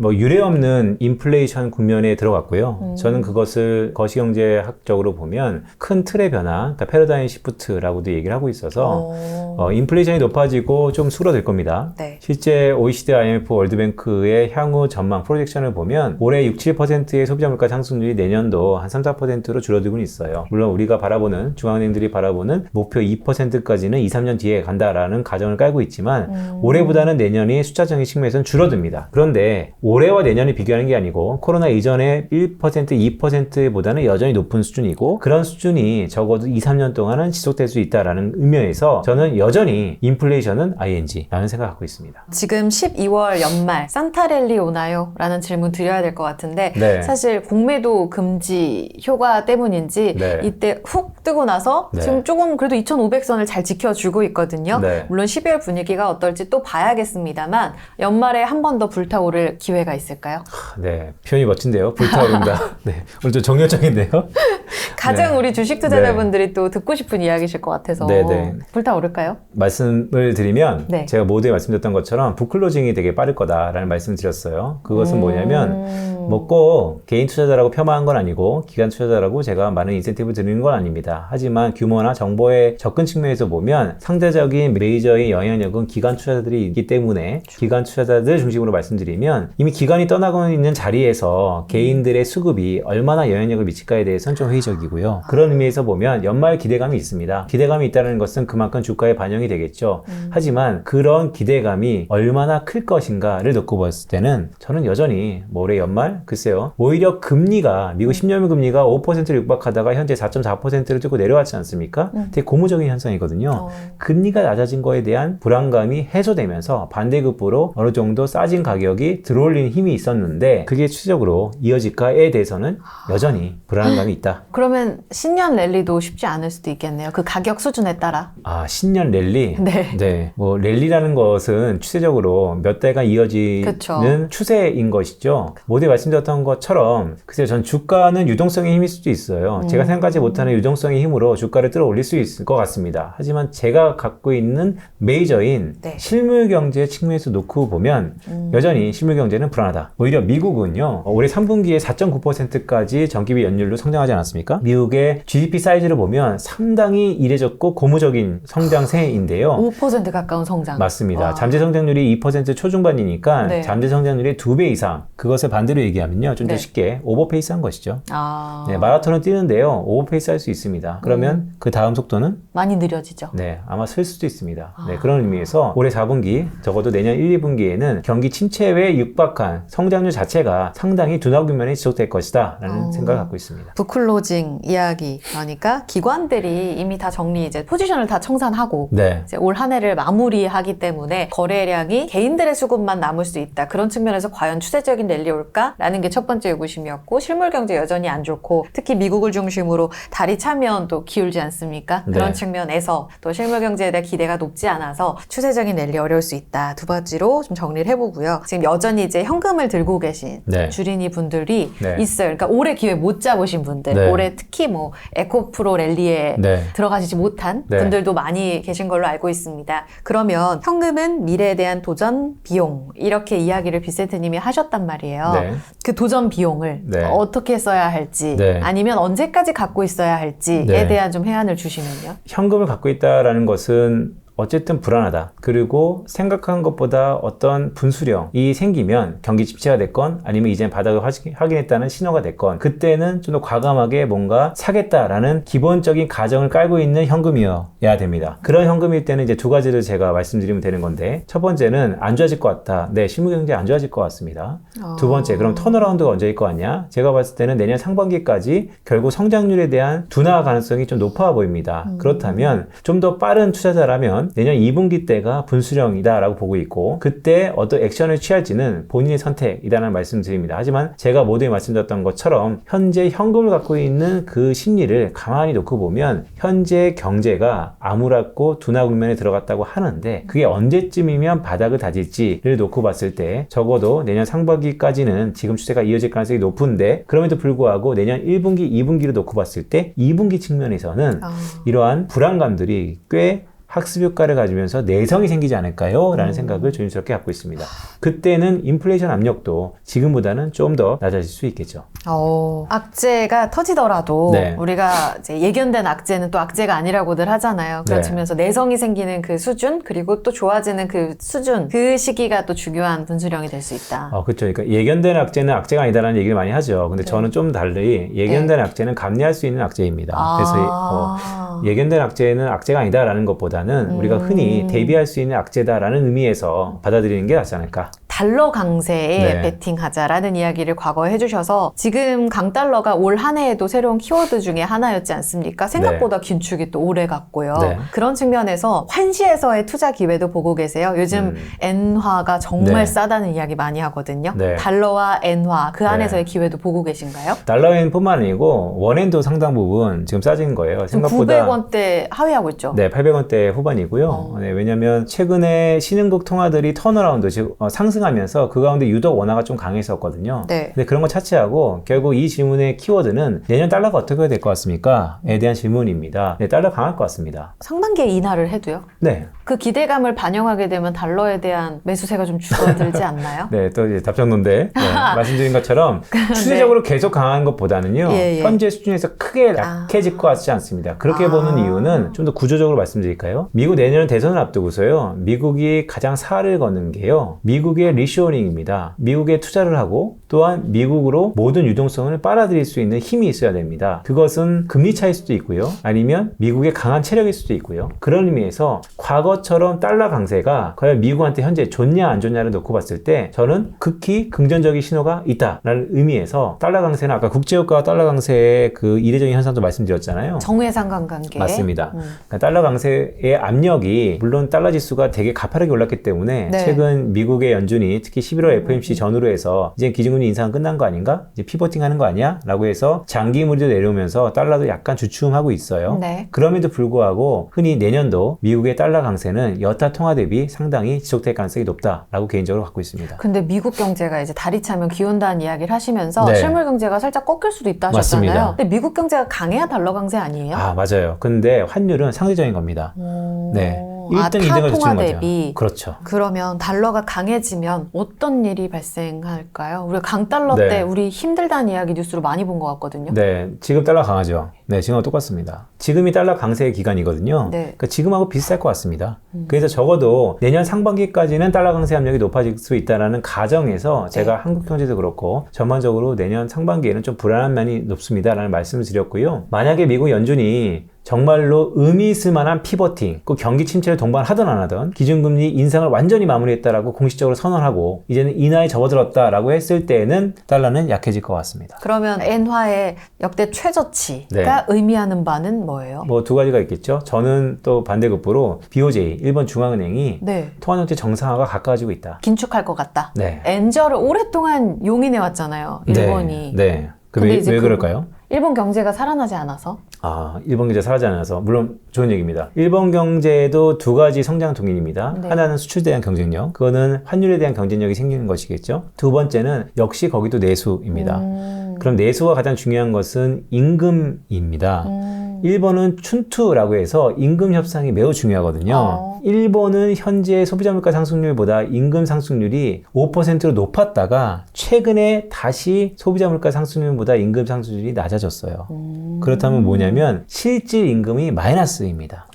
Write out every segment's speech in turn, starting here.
뭐 유례 없는 인플레이션 국면에 들어갔고요. 저는 그것을 거시경제학적으로 보면 큰 틀의 변화, 그러니까 패러다임 시프트라고도 얘기를 하고 있어서 인플레이션이 높아지고 좀 수그러들 겁니다. 네. 실제 OECD, IMF, 월드뱅크의 향후 전망 프로젝션을 보면 올해 6, 7%의 소비자 물가 상승률이 내년도 한 3, 4%로 줄어들고 있어요. 물론 우리가 바라보는, 중앙은행들이 바라보는 목표 2%까지는 2, 3년 뒤에 간다라는 가정을 깔고 있지만 올해보다는 내년이 숫자적인 측면에서는 줄어듭니다. 그런데 올해와 내년을 비교하는 게 아니고 코로나 이전에 1%, 2%보다는 여전히 높은 수준이고 그런 수준이 적어도 2, 3년 동안은 지속될 수 있다라는 의미에서 저는 여전히 인플레이션은 ING라는 생각을 갖고 있습니다. 지금 12월 연말 산타랠리 오나요? 라는 질문 드려야 될 것 같은데 네. 사실 공매도 금지 효과 때문인지 네. 이때 훅 뜨고 나서 네. 지금 조금 그래도 2,500선을 잘 지켜주고 있거든요. 네. 물론 12월 분위기가 어떨지 또 봐야겠습니다만 연말에 한 번 더 불타오를 기회가 있을까요? 네, 표현이 멋진데요. 불타오른다. 네, 오늘 좀 정열적인데요. 가장 네. 우리 주식 투자자분들이 또 듣고 싶은 이야기실 것 같아서 네. 불타오를까요? 말씀을 드리면 네. 제가 모두에 말씀드렸던 것처럼 북클로징이 되게 빠를 거다라는 말씀을 드렸어요. 그것은 뭐냐면 뭐 꼭 개인 투자자라고 폄하한 건 아니고 기관 투자자라고 제가 많은 인센티브를 드리는 건 아닙니다. 하지만 규모나 정보의 접근 측면에서 보면 상대적인 메이저의 영향력은 기관 투자자들이 있기 때문에 기관 투자자들 중심으로 말씀드리면 이미 기관이 떠나고 있는 자리에서 개인들의 수급이 얼마나 영향력을 미칠까에 대해서는 좀 회의적이고요. 그런 의미에서 보면 연말 기대감이 있습니다. 기대감이 있다는 것은 그만큼 주가에 반영이 되겠죠. 하지만 그런 기대감이 얼마나 클 것인가를 놓고 봤을 때는 저는 여전히 뭐 올해 연말 글쎄요. 오히려 금리가 미국 10년물 금리가 5%를 육박하다가 현재 4.4%를 뚫고 내려왔지 않습니까? 되게 고무적인 현상이거든요. 금리가 낮아진 거에 대한 불안감이 해소되면서 반대급부로 어느 정도 싸진 가격이 들어올리는 힘이 있었는데 그게 추세적으로 이어질까에 대해서는 여전히 불안감이 있다. 그러면 신년 랠리도 쉽지 않을 수도 있겠네요. 그 가격 수준에 따라. 아, 신년 랠리? 네. 뭐 랠리라는 것은 추세적으로 몇 달간 이어지는 그쵸. 추세인 것이죠. 모두에 말씀드렸던 것처럼 글쎄요, 전 주가는 유동성의 힘일 수도 있어요. 제가 생각하지 못하는 유동성의 힘으로 주가를 끌어 올릴 수 있을 것 같습니다. 하지만 제가 갖고 있는 메이저인 네. 실물 경제 측면에서 놓고 보면 여전히 실물 경제는 불안하다. 오히려 미국은요, 올해 3분기에 4.9%까지 전기비 연율로 성장하지 않았습니까? 미국의 GDP 사이즈를 보면 상당히 이례적고 고무적인 성장세인데요. 5% 가까운 성장. 맞습니다. 와. 잠재 성장률이 2% 초중반이니까 네. 잠재 성장률의 2배 이상. 그것을 반대로 얘기하면요. 좀 더 네. 쉽게 오버페이스한 것이죠. 아. 네, 마라톤은 뛰는데요. 오버페이스 할 수 있습니다. 그러면 그 다음 속도는 많이 느려지죠. 네, 아마 쓸 수도 있습니다. 네, 그런 의미에서 올해 4분기, 적어도 내년 1, 2분기에는 경기 침체에 육박한 성장률 자체가 상당히 둔화 국면에 지속될 것이다 라는 생각을 갖고 있습니다. 북클로징 이야기 그러니까 기관들이 이미 다 정리 이제 포지션을 다 청산하고 네. 이제 올 한 해를 마무리하기 때문에 거래량이 개인들의 수급만 남을 수 있다. 그런 측면에서 과연 추세적인 랠리 올까라는 게 첫 번째 의구심이었고 실물 경제 여전히 안 좋고 특히 미국을 중심으로 달이 차면 또 기울지 않습니까? 네. 그런 측면에서 또 실물 경제에 대한 기대가 높지 않아서 추세적인 랠리 어려울 수 있다. 두 번째로 좀 정리를 해보고요. 지금 여전히 이제 현금을 들고 계신 네. 주린이 분들이 네. 있어요. 그러니까 올해 기회 못 잡으신 분들, 네. 올해 특히 뭐 에코프로 랠리에 네. 들어가시지 못한 네. 분들도 많이 계신 걸로 알고 있습니다. 그러면 현금은 미래에 대한 도전 비용 이렇게 이야기를 빅센트님이 하셨단 말이에요. 네. 그 도전 비용을 네. 어떻게 써야 할지 네. 아니면 언제까지 갖고 있어야 할지에 네. 대한 좀 해안을 주시면요. 현금을 갖고 있다라는 것은 어쨌든 불안하다. 그리고 생각한 것보다 어떤 분수령이 생기면 경기 침체가 됐건 아니면 이제 바닥을 확인했다는 신호가 됐건 그때는 좀 더 과감하게 뭔가 사겠다라는 기본적인 가정을 깔고 있는 현금이어야 됩니다. 그런 현금일 때는 이제 두 가지를 제가 말씀드리면 되는 건데 첫 번째는 안 좋아질 것 같다. 네, 실무경제 안 좋아질 것 같습니다. 두 번째, 그럼 턴어라운드가 언제일 것 같냐? 제가 봤을 때는 내년 상반기까지 결국 성장률에 대한 둔화 가능성이 좀 높아 보입니다. 그렇다면 좀 더 빠른 투자자라면 내년 2분기 때가 분수령이다라고 보고 있고 그때 어떤 액션을 취할지는 본인의 선택이라는 말씀 드립니다. 하지만 제가 모두에 말씀드렸던 것처럼 현재 현금을 갖고 있는 그 심리를 가만히 놓고 보면 현재 경제가 암울하고 둔화 국면에 들어갔다고 하는데 그게 언제쯤이면 바닥을 다질지를 놓고 봤을 때 적어도 내년 상반기까지는 지금 추세가 이어질 가능성이 높은데 그럼에도 불구하고 내년 1분기, 2분기를 놓고 봤을 때 2분기 측면에서는 이러한 불안감들이 꽤 학습 효과를 가지면서 내성이 생기지 않을까요? 라는 생각을 조심스럽게 갖고 있습니다. 그때는 인플레이션 압력도 지금보다는 좀 더 낮아질 수 있겠죠. 악재가 터지더라도 네. 우리가 이제 예견된 악재는 또 악재가 아니라고들 하잖아요. 네. 그렇면서 내성이 생기는 그 수준 그리고 또 좋아지는 그 수준 그 시기가 또 중요한 분수령이 될 수 있다. 그렇죠. 그러니까 예견된 악재는 악재가 아니다라는 얘기를 많이 하죠. 근데 네. 저는 좀 달리 예견된 악재는 감내할 수 있는 악재입니다. 그래서 예견된 악재는 악재가 아니다라는 것보다는 우리가 흔히 대비할 수 있는 악재다라는 의미에서 받아들이는 게 낫지 않을까. 달러 강세에 네. 베팅하자라는 이야기를 과거에 해주셔서 지금 강달러가 올 한 해에도 새로운 키워드 중에 하나였지 않습니까? 생각보다 긴축이 또 오래 갔고요. 네. 그런 측면에서 환시에서의 투자 기회도 보고 계세요. 요즘 엔화가 정말 네. 싸다는 이야기 많이 하거든요. 네. 달러와 엔화 그 안에서의 네. 기회도 보고 계신가요? 달러엔뿐만 아니고 원엔도 상당 부분 지금 싸진 거예요. 지금 생각보다 900원대 하회하고 있죠? 네, 800원대 후반이고요. 네, 왜냐하면 최근에 신흥국 통화들이 턴어라운드, 즉 상승하면서 그 가운데 유독 원화가 좀 강했었거든요. 네. 근데 그런 거 차치하고 결국 이 질문의 키워드는 내년 달러가 어떻게 될 것 같습니까?에 대한 질문입니다. 네, 달러 강할 것 같습니다. 상반기에 인하를 해도요? 네. 그 기대감을 반영하게 되면 달러에 대한 매수세가 좀 줄어들지 않나요? 네, 또 이제 답정론데 말씀드린 것처럼 추세적으로 계속 강한 것보다는요. 예, 예. 현재 수준에서 크게 약해질 것 같지 않습니다. 그렇게 보는 이유는 좀 더 구조적으로 말씀드릴까요? 미국 내년 대선을 앞두고서요. 미국이 가장 살을 거는 게요. 미국의 리쇼어링입니다. 미국에 투자를 하고 또한 미국으로 모든 유동성을 빨아들일 수 있는 힘이 있어야 됩니다. 그것은 금리 차일 수도 있고요. 아니면 미국의 강한 체력일 수도 있고요. 그런 의미에서 과거처럼 달러 강세가 과연 미국한테 현재 좋냐 안 좋냐를 놓고 봤을 때 저는 극히 긍정적인 신호가 있다라는 의미에서 달러 강세는 아까 국제유가와 달러 강세의 그 이례적인 현상도 말씀드렸잖아요. 정회상관관계. 맞습니다. 그러니까 달러 강세의 압력이 물론 달러 지수가 되게 가파르게 올랐기 때문에 네. 최근 미국의 연준이 특히 11월 FOMC 전후로 해서 이제 기준금리 인상은 끝난 거 아닌가? 이제 피버팅 하는 거 아니야? 라고 해서 장기물도 내려오면서 달러도 약간 주춤하고 있어요. 네. 그럼에도 불구하고 흔히 내년도 미국의 달러 강세는 여타 통화 대비 상당히 지속될 가능성이 높다라고 개인적으로 갖고 있습니다. 근데 미국 경제가 이제 다리 차면 기운다는 이야기를 하시면서 네. 실물 경제가 살짝 꺾일 수도 있다 하셨잖아요. 맞습니다. 근데 미국 경제가 강해야 달러 강세 아니에요? 맞아요. 근데 환율은 상대적인 겁니다. 네. 1등, 2등을 타 통화 주는 거죠. 대비. 그렇죠. 그러면 달러가 강해지면 어떤 일이 발생할까요? 우리가 강달러 네. 때 우리 힘들다는 이야기 뉴스로 많이 본 것 같거든요. 네, 지금 달러 강하죠. 네, 지금하고 똑같습니다. 지금이 달러 강세의 기간이거든요. 네. 그러니까 지금하고 비슷할 것 같습니다. 그래서 적어도 내년 상반기까지는 달러 강세 압력이 높아질 수 있다는 가정에서 제가 한국 경제도 그렇고 전반적으로 내년 상반기에는 좀 불안한 면이 높습니다라는 말씀을 드렸고요. 만약에 미국 연준이 정말로 의미 있을 만한 피버팅, 그 경기 침체를 동반하든 안 하든 기준금리 인상을 완전히 마무리했다라고 공식적으로 선언하고 이제는 인하에 접어들었다라고 했을 때는 달러는 약해질 것 같습니다. 그러면 엔화의 역대 최저치가 네. 의미하는 바는 뭐예요? 뭐 두 가지가 있겠죠. 저는 또 반대급부로 BOJ, 일본 중앙은행이 네. 통화정책 정상화가 가까워지고 있다. 긴축할 것 같다. 네. 엔저를 오랫동안 용인해 왔잖아요. 일본이. 네. 근데 왜 이제 그럴까요? 일본 경제가 살아나지 않아서? 일본 경제 사라지지 않아서 물론 좋은 얘기입니다. 일본 경제도 두 가지 성장 동인입니다. 네. 하나는 수출에 대한 경쟁력, 그거는 환율에 대한 경쟁력이 생기는 것이겠죠. 두 번째는 역시 거기도 내수입니다. 그럼 내수가 가장 중요한 것은 임금입니다. 일본은 춘투라고 해서 임금 협상이 매우 중요하거든요. 일본은 현재 소비자 물가 상승률보다 임금 상승률이 5%로 높았다가 최근에 다시 소비자 물가 상승률보다 임금 상승률이 낮아졌어요. 그렇다면 뭐냐면 실질 임금이 마이너스입니다.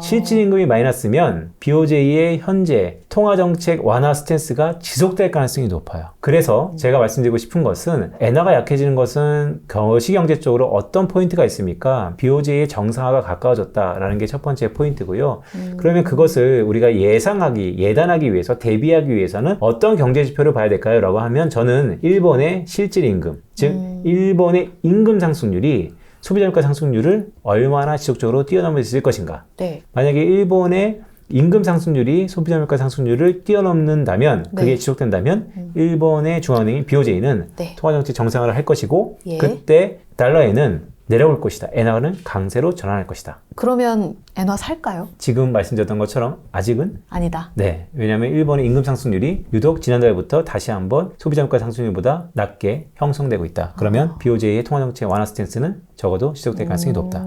실질 임금이 마이너스면 BOJ의 현재 통화정책 완화 스탠스가 지속될 가능성이 높아요. 그래서 제가 말씀드리고 싶은 것은 엔화가 약해지는 것은 거시경제 쪽으로 어떤 포인트가 있습니까? BOJ의 정상화가 가까워졌다라는 게 첫 번째 포인트고요. 그러면 그것을 우리가 예단하기 위해서, 대비하기 위해서는 어떤 경제 지표를 봐야 될까요? 라고 하면 저는 일본의 실질 임금, 즉 일본의 임금 상승률이 소비자 물가 상승률을 얼마나 지속적으로 뛰어넘을 수 있을 것인가. 네. 만약에 일본의 임금 상승률이 소비자 물가 상승률을 뛰어넘는다면, 그게 네. 지속된다면 일본의 중앙은행인 BOJ는 네. 통화정책 정상화를 할 것이고 예. 그때 달러에는 내려올 것이다. 엔화는 강세로 전환할 것이다. 그러면 엔화 살까요? 지금 말씀드렸던 것처럼 아직은 아니다. 네. 왜냐하면 일본의 임금 상승률이 유독 지난달부터 다시 한번 소비자 물가 상승률보다 낮게 형성되고 있다. 그러면 BOJ의 통화정책 완화 스탠스는 적어도 지속될 가능성이 높다.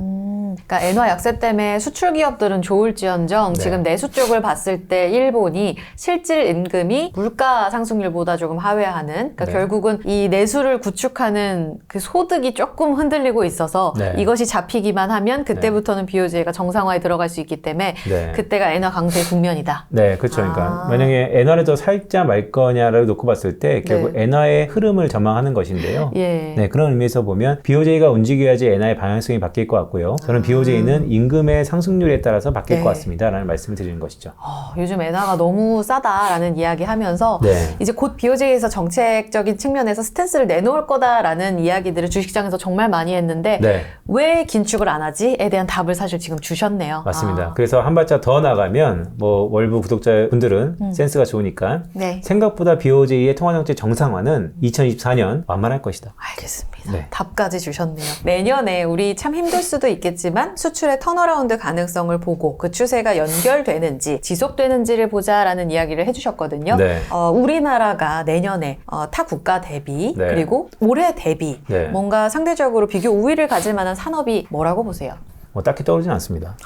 그러니까 엔화 약세 때문에 수출 기업들은 좋을지언정 네. 지금 내수 쪽을 봤을 때 일본이 실질 임금이 물가 상승률보다 조금 하회하는 그러니까 네. 결국은 이 내수를 구축하는 그 소득이 조금 흔들리고 있어서 네. 이것이 잡히기만 하면 그때부터는 BOJ가 정상화에 들어갈 수 있기 때문에 네. 그때가 엔화 강세 국면이다. 네, 그렇죠. 그러니까 아. 만약에 엔화를 더 살자 말 거냐를 놓고 봤을 때 결국 네. 엔화의 흐름을 전망하는 것인데요. 예. 네, 그런 의미에서 보면 BOJ가 움직여야지 엔화의 방향성이 바뀔 것 같고요. 저는 BOJ는 임금의 상승률에 따라서 바뀔 네. 것 같습니다라는 말씀을 드리는 것이죠. 요즘 엔화가 너무 싸다라는 이야기 하면서 네. 이제 곧 BOJ에서 정책적인 측면에서 스탠스를 내놓을 거다라는 이야기들을 주식시장에서 정말 많이 했는데 네. 왜 긴축을 안 하지?에 대한 답을 사실 지금 주셨네요. 맞습니다. 아. 그래서 한 발짝 더 나가면 뭐 월부 구독자분들은 센스가 좋으니까 네. 생각보다 BOJ의 통화정책 정상화는 2024년 완만할 것이다. 알겠습니다. 네. 답까지 주셨네요. 내년에 우리 참 힘들 수도 있겠지만 수출의 턴어라운드 가능성을 보고 그 추세가 연결되는지 지속되는지를 보자라는 이야기를 해주셨거든요. 네. 우리나라가 내년에 타 국가 대비 네. 그리고 올해 대비 네. 뭔가 상대적으로 비교 우위를 가질 만한 산업이 뭐라고 보세요? 뭐 딱히 떠오르진 않습니다.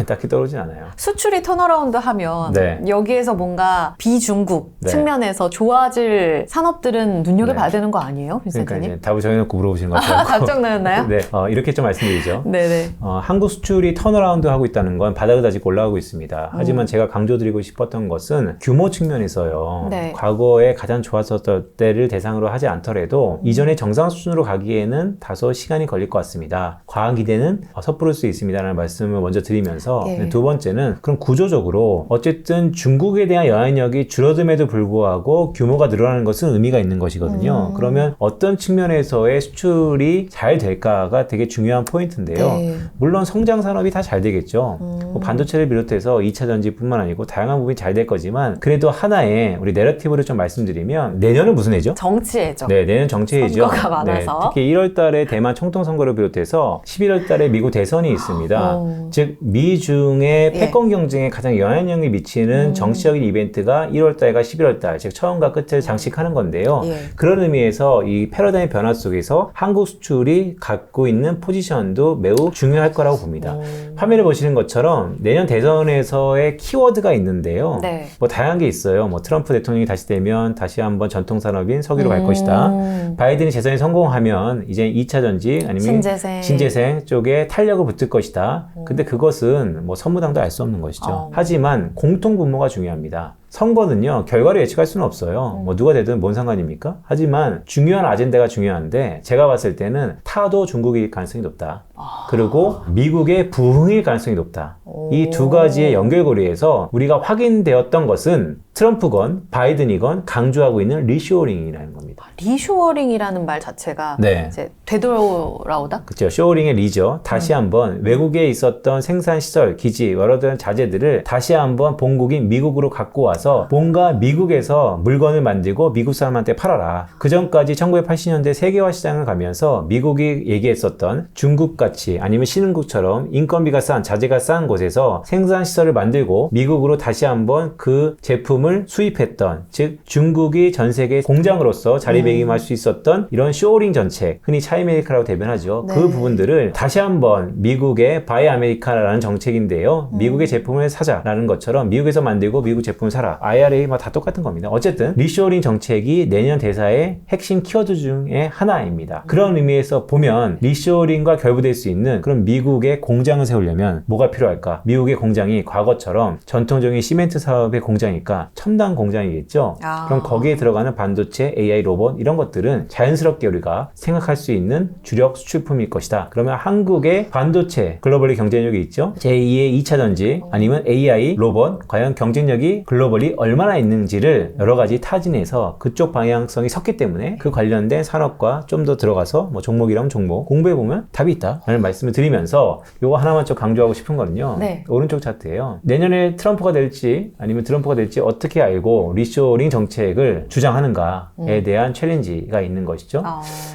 딱히 떠오르진 않아요. 수출이 턴어라운드 하면 네. 여기에서 뭔가 비중국 네. 측면에서 좋아질 산업들은 눈여겨봐야 네. 되는 거 아니에요? 그러니까 센터님? 이제 답을 정해놓고 물어보시는 것 같아요. 답정 나였나요? 네, 이렇게 좀 말씀드리죠. 네네. 한국 수출이 턴어라운드 하고 있다는 건 바닥을 다지고 올라가고 있습니다. 하지만 제가 강조드리고 싶었던 것은 규모 측면에서요. 네. 과거에 가장 좋았었던 때를 대상으로 하지 않더라도 이전의 정상 수준으로 가기에는 다소 시간이 걸릴 것 같습니다. 과한 기대는 섣부를 수 있습니다라는 말씀을 먼저 드리면서 예. 두 번째는 그럼 구조적으로 어쨌든 중국에 대한 영향력이 줄어듦에도 불구하고 규모가 늘어나는 것은 의미가 있는 것이거든요. 그러면 어떤 측면에서의 수출이 잘 될까가 되게 중요한 포인트인데요. 네. 물론 성장 산업이 다 잘 되겠죠. 뭐 반도체를 비롯해서 2차 전지뿐만 아니고 다양한 부분이 잘 될 거지만 그래도 하나의 우리 내러티브를 좀 말씀드리면 내년은 무슨 해죠? 정치해죠. 네, 내년 정치해죠. 선거가 많아서. 네, 특히 1월 달에 대만 총통 선거를 비롯해서 11월 달에 미국 대선이 있습니다. 즉 미중의 예. 패권 경쟁에 가장 영향력이 미치는 정치적인 이벤트가 1월 달과 11월 달, 즉 처음과 끝을 장식하는 건데요. 예. 그런 의미에서 이 패러다임 변화 속에서 한국 수출이 갖고 있는 포지션도 매우 중요할 거라고 봅니다. 화면을 보시는 것처럼 내년 대선에서의 키워드가 있는데요. 네. 뭐 다양한 게 있어요. 뭐 트럼프 대통령이 다시 되면 다시 한번 전통 산업인 석유로 갈 것이다. 바이든이 재선에 성공하면 이제 2차 전지 아니면 신재생 쪽에 탄력을 붙을 것이다. 근데 그것은 뭐 선무당도 알 수 없는 것이죠. 하지만 공통 분모가 중요합니다. 선거는요, 결과를 예측할 수는 없어요. 뭐 누가 되든 뭔 상관입니까? 하지만 중요한 아젠다가 중요한데 제가 봤을 때는 타도 중국일 가능성이 높다. 그리고 미국의 부흥일 가능성이 높다. 이 두 가지의 연결고리에서 우리가 확인되었던 것은 트럼프건 바이든이건 강조하고 있는 리쇼어링이라는 겁니다. 리쇼어링이라는 말 자체가 네. 이제 되돌아오다? 그렇죠. 쇼어링의 리죠. 다시 한번 외국에 있었던 생산 시설, 기지, 여러 다른 자재들을 다시 한번 본국인 미국으로 갖고 와서 뭔가 미국에서 물건을 만들고 미국 사람한테 팔아라. 그 전까지 1980년대 세계화 시장을 가면서 미국이 얘기했었던 중국같이 아니면 신흥국처럼 인건비가 싼, 자재가 싼 곳에서 생산 시설을 만들고 미국으로 다시 한번 그 제품을 수입했던, 즉 중국이 전 세계 공장으로서 자리매김할 수 있었던 이런 쇼어링 정책, 흔히 차이메이커라고 대변하죠. 네. 그 부분들을 다시 한번 미국의 바이 아메리카라는 정책인데요. 미국의 제품을 사자라는 것처럼 미국에서 만들고 미국 제품을 사라. IRA 다 똑같은 겁니다. 어쨌든 리쇼어링 정책이 내년 대사의 핵심 키워드 중에 하나입니다. 그런 의미에서 보면 리쇼어링과 결부될 수 있는 그런 미국의 공장을 세우려면 뭐가 필요할까? 미국의 공장이 과거처럼 전통적인 시멘트 사업의 공장일까? 첨단 공장이겠죠? 그럼 거기에 들어가는 반도체, AI, 로봇 이런 것들은 자연스럽게 우리가 생각할 수 있는 주력 수출품일 것이다. 그러면 한국의 반도체 글로벌리 경쟁력이 있죠? 제2의 2차 전지 아니면 AI, 로봇 과연 경쟁력이 글로벌리 얼마나 있는지를 여러 가지 타진해서 그쪽 방향성이 섰기 때문에 그 관련된 산업과 좀 더 들어가서 뭐 종목이라면 종목 공부해보면 답이 있다라는 말씀을 드리면서 요거 하나만 좀 강조하고 싶은 거는요. 네. 오른쪽 차트예요. 내년에 트럼프가 될지 아니면 트럼프가 될지 어떻게 알고 리쇼어링 정책을 주장하는가에 대한 챌린지가 있는 것이죠.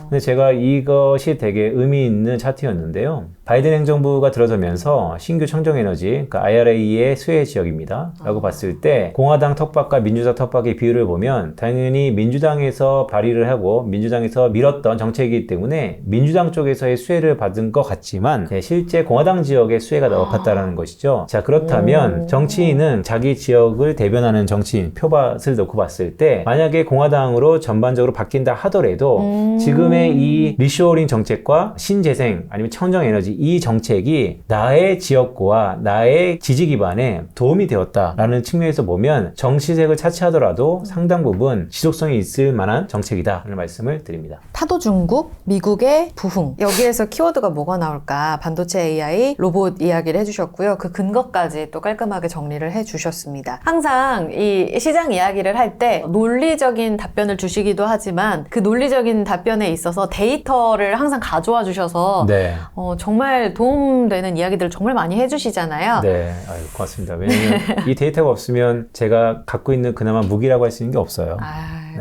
근데 제가 이것이 되게 의미 있는 차트였는데요. 바이든 행정부가 들어서면서 신규 청정에너지, 그러니까 IRA의 수혜 지역입니다. 라고 봤을 때 공화당 텃밭과 민주당 텃밭의 비율을 보면 당연히 민주당에서 발의를 하고 민주당에서 밀었던 정책이기 때문에 민주당 쪽에서의 수혜를 받은 것 같지만 실제 공화당 지역의 수혜가 더 높았다라는 것이죠. 자, 그렇다면 정치인은 자기 지역을 대변하는 정치인 표밭을 놓고 봤을 때 만약에 공화당으로 전반적으로 바뀐다 하더라도 지금의 이 리쇼어링 정책과 신재생 아니면 청정에너지 이 정책이 나의 지역구와 나의 지지 기반에 도움이 되었다라는 측면에서 보면 정치색을 차치하더라도 상당 부분 지속성이 있을 만한 정책이다라는 말씀을 드립니다. 타도 중국, 미국의 부흥. 여기에서 키워드가 뭐가 나올까? 반도체 AI, 로봇 이야기를 해주셨고요. 그 근거까지 또 깔끔하게 정리를 해주셨습니다. 항상 이 시장 이야기를 할 때 논리적인 답변을 주시기도 하지만 그 논리적인 답변에 있어서 데이터를 항상 가져와 주셔서 네. 정말 도움되는 이야기들을 정말 많이 해주시잖아요. 네, 아유, 고맙습니다. 왜냐면 이 데이터가 없으면 제가 갖고 있는 그나마 무기라고 할 수 있는 게 없어요.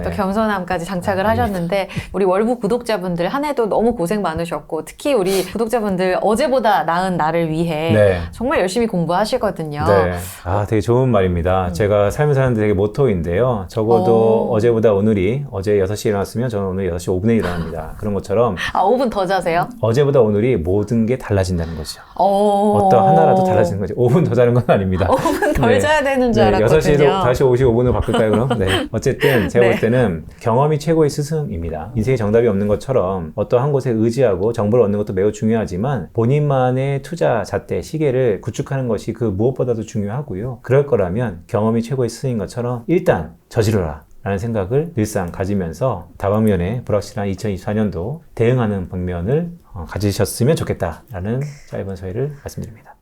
또 네. 겸손함까지 장착을 하셨는데 우리 월부 구독자분들 한 해도 너무 고생 많으셨고 특히 우리 구독자분들 어제보다 나은 나를 위해 네. 정말 열심히 공부하시거든요. 네. 아, 되게 좋은 말입니다. 제가 삶을 사는데 되게 모토인데요. 적어도 어제보다 오늘이, 어제 6시에 일어났으면 저는 오늘 6시 5분에 일어납니다. 그런 것처럼 5분 더 자세요? 어제보다 오늘이 모든 게 달라진다는 거죠. 어떤 어떤 하나라도 달라지는 거죠. 5분 더 자는 건 아닙니다. 5분 덜 네. 자야 되는 줄 네, 알았거든요. 6시에도 다시 55분으로 바꿀까요, 그럼? 네. 어쨌든 제가 네. 볼 때는 경험이 최고의 스승입니다. 인생에 정답이 없는 것처럼 어떤 한 곳에 의지하고 정보를 얻는 것도 매우 중요하지만 본인만의 투자, 잣대, 시계를 구축하는 것이 그 무엇보다도 중요하고요. 그럴 거라면 경험이 최고의 스승인 것처럼 일단 저지르라 라는 생각을 늘상 가지면서 다방면에 불확실한 2024년도 대응하는 방면을 가지셨으면 좋겠다라는 짧은 소회를 말씀드립니다.